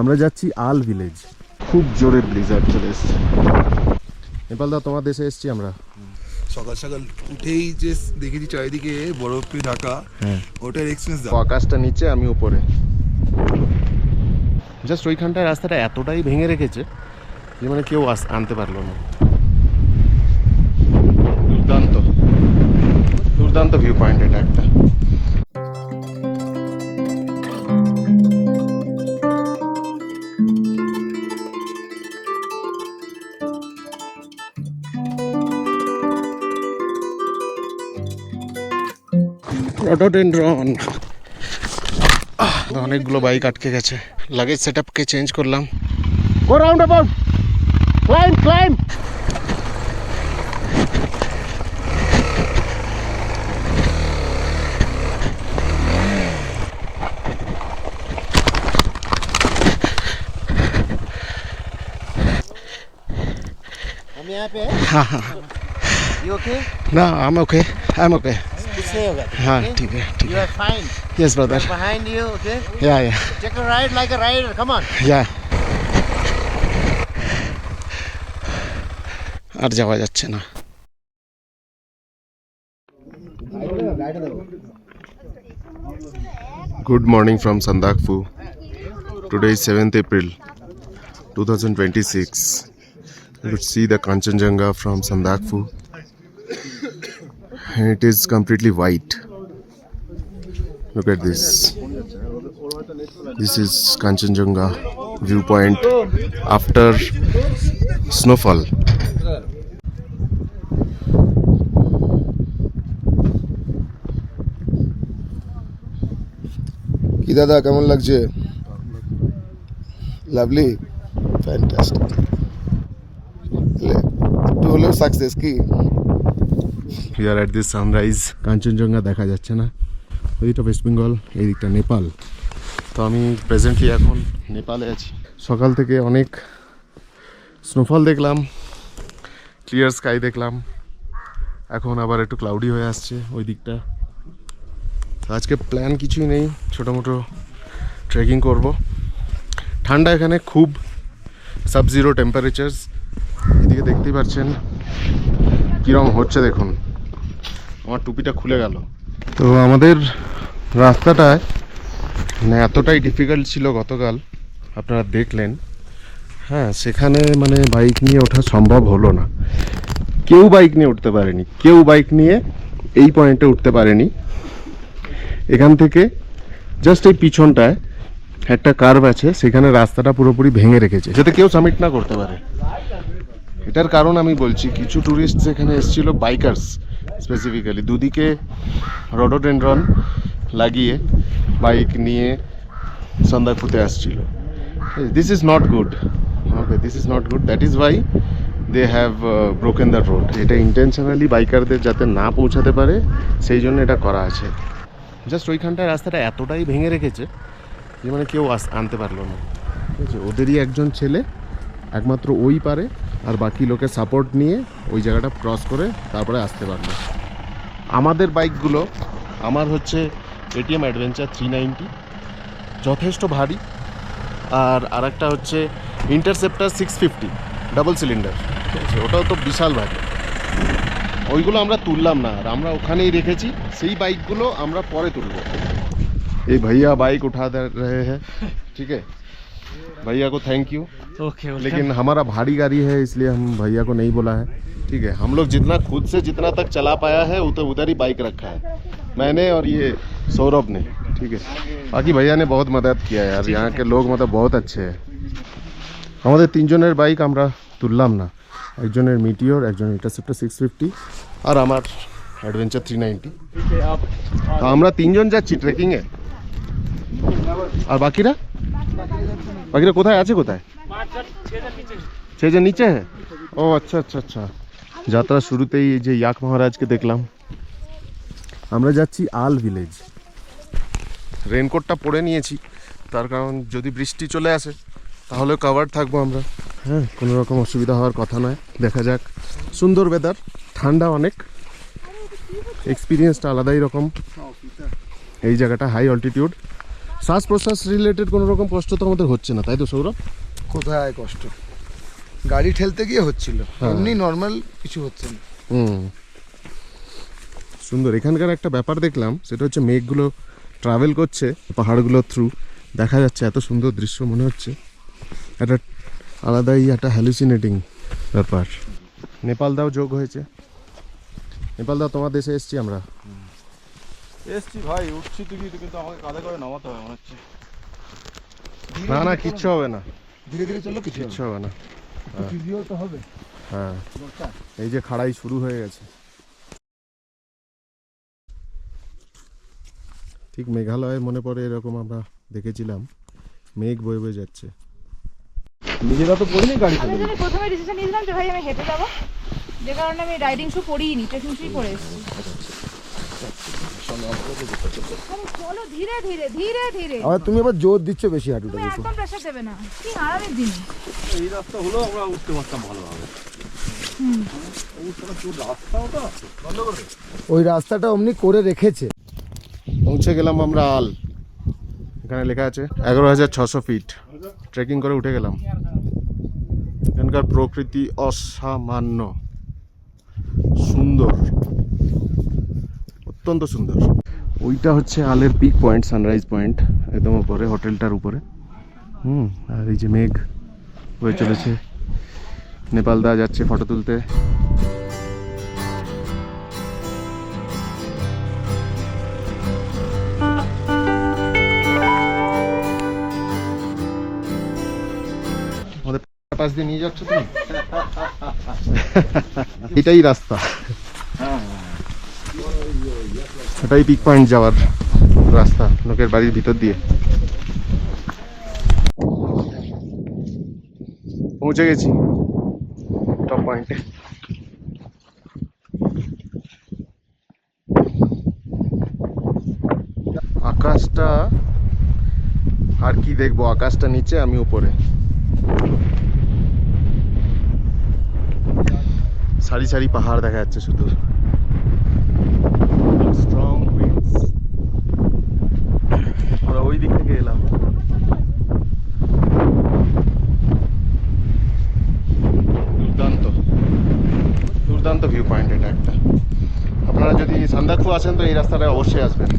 আমরা যাচ্ছি আল ভিলেজ। খুব জোরে ব্লিজার্ড চলে এসছে। নেপাল দা, তোমার দেশে এসছি আমরা। সকাল সকাল উঠেই যে দেখেছি চারিদিকে বরফে ঢাকা, ওটার এক্সপিরিয়েন্স দাও। আকাশটা নিচে, আমি উপরে। জাস্ট ওইখানটায় রাস্তাটা এতটাই ভেঙে রেখেছে যে মানে কেউ আনতে পারলো না। দুর্দান্ত দুর্দান্ত ভিউ পয়েন্ট এটা একটা। রডোডেনড্রন। অনেকগুলো বাইক আটকে গেছে। লাগেজ সেটআপকে চেঞ্জ করলাম। Go round about, climb climb. हम यहाँ पे हाँ हाँ You okay? ना, I'm okay, I'm okay. किससे होगा? हाँ ठीक है ठीक You है। are fine. Yes brother. Behind you, okay? Yeah yeah Take a ride like a rider. Come on. yeah. আর যাওয়া যাচ্ছে না। Good morning from Sandakphu. Today is 7th April 2026. Let's see the Kanchenjunga from Sandakphu. And it is completely white. Look at this. This is Kanchenjunga viewpoint after snowfall. কি দাদা, কেমন লাগছে? Lovely, fantastic. একটু হলেও success কি? We are at this sunrise. Kanchenjunga দেখা যাচ্ছে না। ওইদিকটা ওয়েস্ট বেঙ্গল, এই দিকটা নেপাল। তো আমি প্রেজেন্টলি এখন নেপালে আছি। সকাল থেকে অনেক স্নোফল দেখলাম, ক্লিয়ার স্কাই দেখলাম। এখন আবার একটু ক্লাউডি হয়ে আসছে ওই দিকটা। আজকে প্ল্যান কিছুই নেই, ছোটো মোটো ট্রেকিং করব। ঠান্ডা এখানে খুব, সাব জিরো টেম্পারেচার্স। এদিকে দেখতেই পাচ্ছেন কীরকম হচ্ছে, দেখুন আমার টুপিটা খুলে গেল। তো আমাদের রাস্তাটায় মানে এতটাই ডিফিকাল্ট ছিল গতকাল, আপনারা দেখলেন। হ্যাঁ, সেখানে মানে বাইক নিয়ে ওঠা সম্ভব হলো না। কেউ বাইক নিয়ে উঠতে পারেনি, কেউ বাইক নিয়ে এই পয়েন্টে উঠতে পারেনি। এখান থেকে জাস্ট এই পিছনটায় একটা কার্ভ আছে, সেখানে রাস্তাটা পুরোপুরি ভেঙে রেখেছে যাতে কেউ সামিট না করতে পারে। এটার কারণ আমি বলছি, কিছু ট্যুরিস্ট এখানে এসেছিল, বাইকার্স স্পেসিফিক্যালি, দুদিকে রডোডেনড্রন লাগিয়ে বাইক নিয়ে সন্দাকফুতে আসছিল। This is not good, okay, this is not good. That is why they have broken the road. এটা ইন্টেনশনালি বাইকারদের যাতে না পৌঁছাতে পারে সেই জন্য এটা করা আছে। জাস্ট ওইখানটায় রাস্তাটা এতটাই ভেঙে রেখেছে যে মানে কেউ আনতে পারলো না। ঠিক আছে, ওদেরই একজন ছেলে একমাত্র ওই পারে, আর বাকি লোকের সাপোর্ট নিয়ে ওই জায়গাটা ক্রস করে তারপরে আসতে পারলো। আমাদের বাইকগুলো, আমার হচ্ছে এটিএম অ্যাডভেঞ্চার 390, যথেষ্ট ভারী। আর একটা হচ্ছে ইন্টারসেপ্টার 650 ডাবল সিলিন্ডার, ঠিক আছে, ওটাও তো বিশাল ভারী। ওইগুলো আমরা তুললাম না, আর আমরা ওখানেই রেখেছি। সেই বাইকগুলো আমরা পরে তুলব। এই ভাইয়া বাইক उठा दे रहे हैं, ठीक है, भैया को थैंक यू। Okay. लेकिन हमारा भारी गाड़ी है इसलिए हम भैया को नहीं बोला है, ठीक है। हम लोग जितना खुद से जितना तक चला पाया है उधर ही बाइक रखा है, मैंने और ये सौरभ ने, ठीक है। बाकी भैया ने बहुत मदद किया यार, यहाँ के लोग मतलब बहुत अच्छे हैं। আমাদের তিনজনের বাইক আমরা তুললাম না, একজনের মিটিওর, একজনের ইন্টারসেপ্টার 650 আর আমার অ্যাডভেঞ্চার 390। তো আমরা তিনজন যাচ্ছি ট্রেকিংয়ে। আর বাকিরা কোথায় আছে? কোথায়? 6 জন নিচে হ্যাঁ। ও আচ্ছা আচ্ছা আচ্ছা। যাত্রা শুরুতেই এই যে ইয়াক মহারাজকে দেখলাম। আমরা যাচ্ছি আল ভিলেজ। রেনকোটটা পরে নিয়েছি, তার কারণ যদি বৃষ্টি চলে আসে তাহলে কভার থাকবো আমরা। হ্যাঁ, কোনো রকম অসুবিধা হওয়ার কথা নয়। দেখা যাক। সুন্দর ওয়েদার, ঠান্ডা অনেক, এক্সপিরিয়েন্সটা আলাদাই রকম। এই জায়গাটা হাই অল্টিটিউড, শ্বাস প্রশ্বাস রিলেটেড কোনো রকম কষ্ট তো আমাদের হচ্ছে না, তাই তো সৌরভ? কোথায় কষ্ট, গাড়ি ঠেলতে গিয়ে হচ্ছিল, হ্যাঁ। এমনি নর্মাল কিছু হচ্ছে না। সুন্দর। এখানকার একটা ব্যাপার দেখলাম, সেটা হচ্ছে মেঘগুলো ট্রাভেল করছে পাহাড়গুলোর থ্রু, দেখা যাচ্ছে এত সুন্দর দৃশ্য, মনে হচ্ছে একটা আলাদাই একটা হ্যালুসিনেটিং ব্যাপার। নেপাল দাও যোগ হয়েছে। নেপাল দাও তোমার দেশে এসছি আমরা। এসছি ভাই, উঠছি ঠিকই, কিন্তু আমাকে কাঁধে করে নামাতে হবে মনে হচ্ছে। না না, কিচ্ছু হবে না, ধীরে ধীরে চলো, কিছু কিচ্ছু হবে না। ফিজিও তো হবে। হ্যাঁ, এই যে খাড়াই শুরু হয়ে গেছে। ঠিক মেঘালয়ে মনে পড়ে এরকম আমরা দেখেছিলাম, মেঘ বয়ে বয়ে যাচ্ছে। নিজেরা তো পড়িনি গাড়ি আমি যদি প্রথমে ডিসিশন নিয়েছিলাম যে ভাই আমি হেঁটে যাবো, যে কারণে আমি রাইডিং শু পরিনি, ট্রেকিং শুই পরে এসেছি। আরে চলো ধীরে ধীরে ধীরে ধীরে, আবার তুমি আবার জোর দিচ্ছ বেশি হাঁটুটা তুমি একদম প্রেশার দেবে না, কি আরামের দিন। এই রাস্তা হলো আমরা উঠতে পারতাম ভালোভাবে। রাস্তাও তো বন্ধ করে ওই রাস্তাটা অমনি করে রেখেছে। পৌঁছে গেলাম আমরা আল, এখানে লেখা আছে 11,600 ফিট। ট্রেকিং করে উঠে গেলাম। এখানকার প্রকৃতি অসামান্য সুন্দর, অত্যন্ত সুন্দর। ওইটা হচ্ছে আলের পিক পয়েন্ট, সানরাইজ পয়েন্ট, একদম উপরে হোটেলটার উপরে। আর এই যে মেঘ হয়ে চলেছে, নেপাল দা যাচ্ছে ফটো তুলতে। পাশ দিয়ে নিয়ে যাচ্ছ তুমি? এটাই রাস্তা, এটাই পিক পয়েন্ট যাওয়ার রাস্তা, লোকের বাড়ির ভিতর দিয়ে। পৌঁছে গেছি টপ পয়েন্টে। আকাশটা আর কি দেখবো, আকাশটা নিচে, আমি উপরে। সারি সারি পাহাড় দেখা যাচ্ছে শুধু। Strong winds. আমরা ওই দিক থেকে এলাম। দুর্দান্ত দুর্দান্ত ভিউ পয়েন্ট এটা একটা। আপনারা যদি সান্দাকফু আসেন তো এই রাস্তাটায় অবশ্যই আসবেন।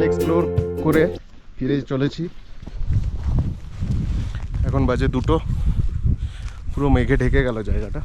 এক্সপ্লোর করে ফিরে চলেছি। এখন বাজে 2টো, পুরো মেঘে ঢেকে গেল জায়গাটা।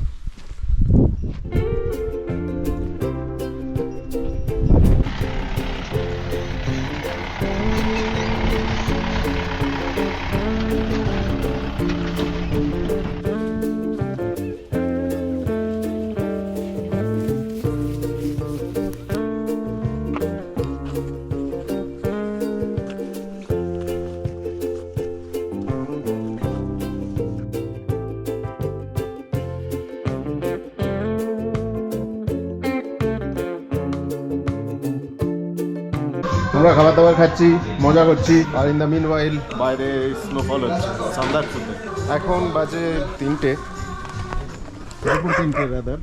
আমরা খাবার দাবার খাচ্ছি, মজা করছি, আর ইন দ্য মিন ওয়াইল বাইরে স্নোফল হচ্ছে সান্দাকফুতে। এখন বাজে 3টে, দুপুর 3টে রাদার।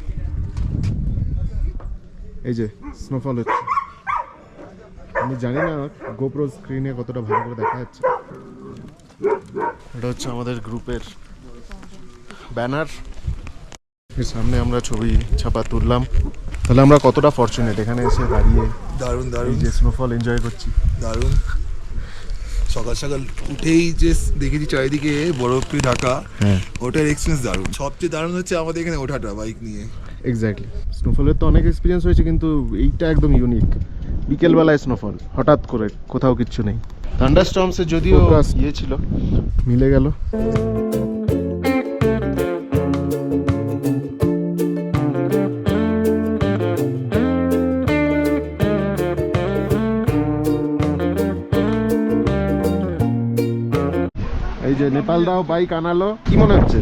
এই যে স্নোফল হচ্ছে। আমি জানি না গোপ্রো স্ক্রিনে কতটা ভালো করে দেখা যাচ্ছে। এটা হচ্ছে আমাদের গ্রুপের ব্যানার, এর সামনে আমরা ছবি ছাপা তুললাম। তাহলে আমরা কতটা ফরচুনেট এখানে এসে দাঁড়িয়ে দারুণ এই দারুণ যে স্নোফল এনজয় করছি। দারুণ। সকাল সকাল উঠেই যে দেখেছি চারিদিকে বরফে ঢাকা, হ্যাঁ ওটার এক্সপিরিয়েন্স দারুণ। সবচেয়ে দারুণ হচ্ছে আমাদের এখানে ওঠাটা বাইক নিয়ে। এক্স্যাক্টলি। স্নোফলের তো অনেক এক্সপিরিয়েন্স হয়েছে, কিন্তু এইটা একদম ইউনিক। বিকেলবেলায় স্নোফল, হঠাৎ করে, কোথাও কিচ্ছু নেই। থান্ডারস্টর্মসে যদিও ইয়ে ছিল, মিলে গেল। এই যে নেপাল দাও বাইক আনালো, কি মনে হচ্ছে?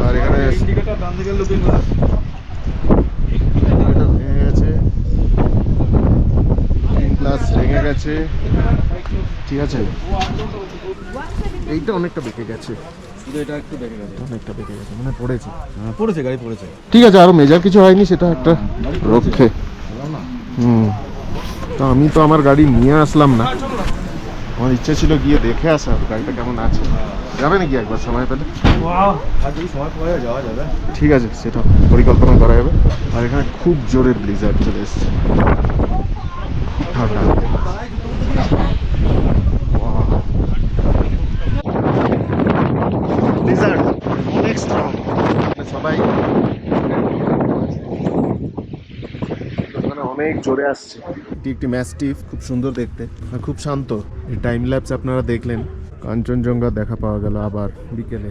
আর এখানে ইন্ডিকেটর ডান দিকে লুকিং গ্লাস। গেছে, ঠিক আছে। এইটা অনেকটা বেঁকে গেছে, শুধু এটা একটু দেখে গেছে, অনেকটা বেঁকে গেছে, মানে পড়েছে। পড়েছে, গাড়ি পড়েছে। ঠিক আছে, আরো মেজর কিছু হয়নি, সেটা একটা রক্ষে। তো আমি তো আমার গাড়ি নিয়ে আসলাম না, আমার ইচ্ছা ছিল গিয়ে দেখে আসা গাড়িটা কেমন আছে। যাবে নাকি একবার সময় পেলে? আর যদি সময় পাওয়া যায় যাওয়া যাবে। ঠিক আছে, সেটা পরিকল্পনা করা যাবে। আর এখানে খুব জোরে ব্লিজার্ড চলে এসছে, খুব ঠান্ডা। ব্লিজার্ড অনেক স্ট্রং, সবাই অনেক জোরে আসছে। এটি একটি ম্যাস্টিফ, খুব সুন্দর দেখতে আর খুব শান্ত। এই টাইম ল্যাপস আপনারা দেখলেন, কাঞ্চনজঙ্ঘা দেখা পাওয়া গেল আবার বিকেলে।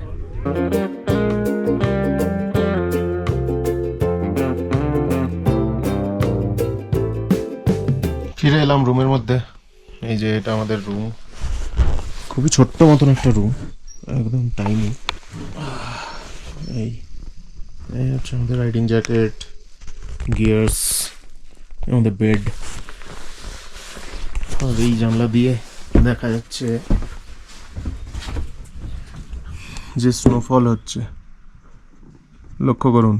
ফিরে এলাম রুমের মধ্যে। এই যে এটা আমাদের রুম, খুবই ছোট্ট মতন একটা রুম, একদম টাইনি। এই এই হচ্ছে আমাদের রাইডিং জ্যাকেট, গিয়ার্স, আমাদের বেড। আর এই জানলা দিয়ে দেখা যাচ্ছে যে স্নোফল হচ্ছে, লক্ষ্য করুন।